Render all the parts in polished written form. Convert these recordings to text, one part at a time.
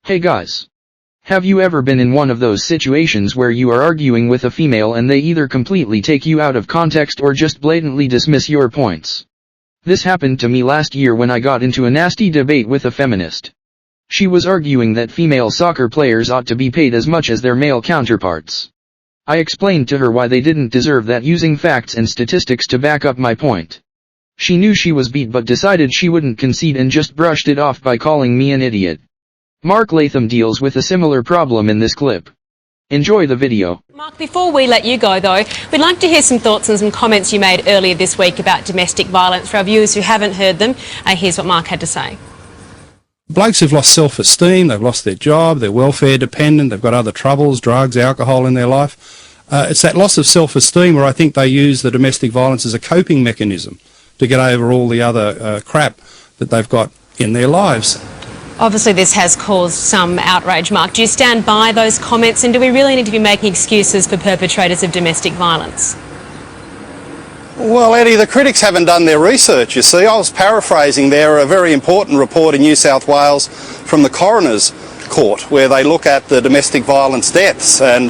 Hey guys. Have you ever been in one of those situations where you are arguing with a female and they either completely take you out of context or just blatantly dismiss your points? This happened to me last year when I got into a nasty debate with a feminist. She was arguing that female soccer players ought to be paid as much as their male counterparts. I explained to her why they didn't deserve that using facts and statistics to back up my point. She knew she was beat but decided she wouldn't concede and just brushed it off by calling me an idiot. Mark Latham deals with a similar problem in this clip. Enjoy the video. Mark, before we let you go though, we'd like to hear some thoughts and some comments you made earlier this week about domestic violence. For our viewers who haven't heard them, here's what Mark had to say. Blokes who've lost self-esteem, they've lost their job, they're welfare dependent, they've got other troubles, drugs, alcohol in their life. It's that loss of self-esteem where I think they use the domestic violence as a coping mechanism to get over all the other crap that they've got in their lives. Obviously this has caused some outrage, Mark. Do you stand by those comments, and do we really need to be making excuses for perpetrators of domestic violence? Well, Eddie, the critics haven't done their research, you see. I was paraphrasing there a very important report in New South Wales from the Coroner's Court, where they look at the domestic violence deaths and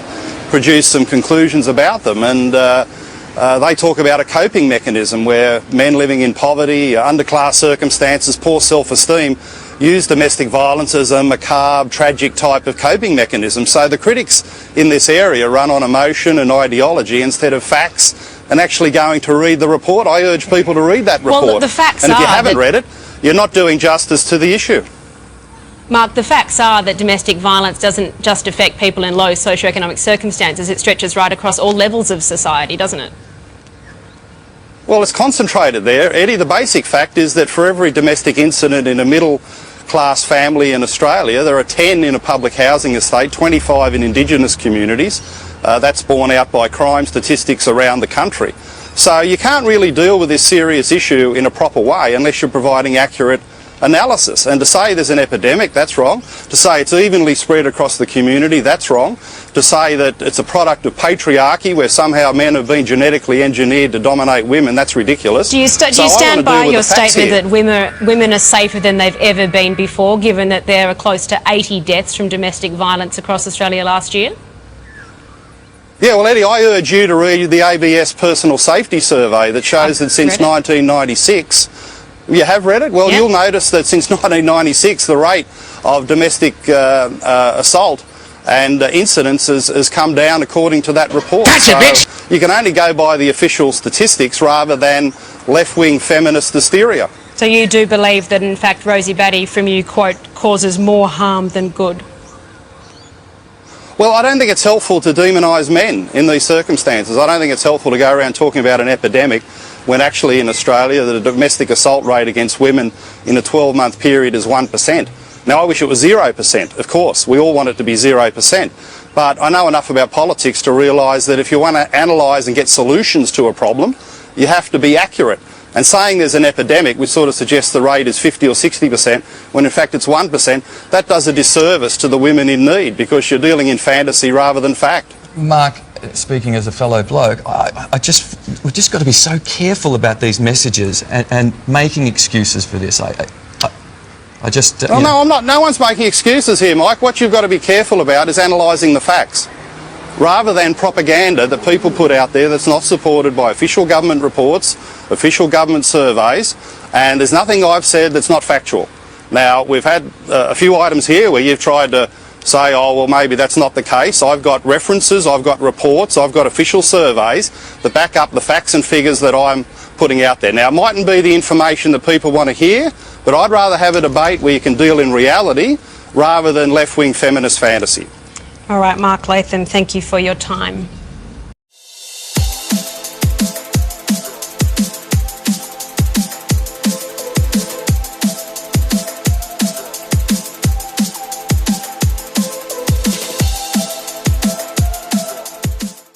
produce some conclusions about them. And they talk about a coping mechanism where men living in poverty, underclass circumstances, poor self-esteem, use domestic violence as a macabre, tragic type of coping mechanism. So the critics in this area run on emotion and ideology instead of facts and actually going to read the report. I urge people to read that report. Well, the facts and if you are haven't read it, you're not doing justice to the issue. Mark, the facts are that domestic violence doesn't just affect people in low socioeconomic circumstances. It stretches right across all levels of society, doesn't it? Well, it's concentrated there. Eddie, the basic fact is that for every domestic incident in a middle-class family in Australia, there are 10 in a public housing estate, 25 in Indigenous communities. That's borne out by crime statistics around the country. So you can't really deal with this serious issue in a proper way unless you're providing accurate analysis. And to say there's an epidemic, that's wrong. To say it's evenly spread across the community, that's wrong. To say that it's a product of patriarchy where somehow men have been genetically engineered to dominate women, that's ridiculous. Do you stand by your statement that women are safer than they've ever been before, given that there are close to 80 deaths from domestic violence across Australia last year? Yeah, well, Eddie, I urge you to read the ABS Personal Safety Survey that shows that since 1996... You have read it? Well, yep. You'll notice that since 1996 the rate of domestic assault and incidents has come down according to that report. Gotcha, bitch! You can only go by the official statistics rather than left-wing feminist hysteria. So you do believe that, in fact, Rosie Batty, from you, quote, causes more harm than good? Well, I don't think it's helpful to demonise men in these circumstances. I don't think it's helpful to go around talking about an epidemic when actually in Australia the domestic assault rate against women in a 12-month period is 1%. Now, I wish it was 0%, of course. We all want it to be 0%. But I know enough about politics to realise that if you want to analyse and get solutions to a problem, you have to be accurate. And saying there's an epidemic, which sort of suggests the rate is 50 or 60%, when in fact it's 1%, that does a disservice to the women in need because you're dealing in fantasy rather than fact. Mark, speaking as a fellow bloke, we've just got to be so careful about these messages and making excuses for this. I just... Well, no, I'm not. No one's making excuses here, Mike. What you've got to be careful about is analysing the facts, rather than propaganda that people put out there that's not supported by official government reports, official government surveys, and there's nothing I've said that's not factual. Now, we've had a few items here where you've tried to say, oh, well, maybe that's not the case. I've got references, I've got reports, I've got official surveys that back up the facts and figures that I'm putting out there. Now, it mightn't be the information that people want to hear, but I'd rather have a debate where you can deal in reality rather than left-wing feminist fantasy. All right, Mark Latham, thank you for your time.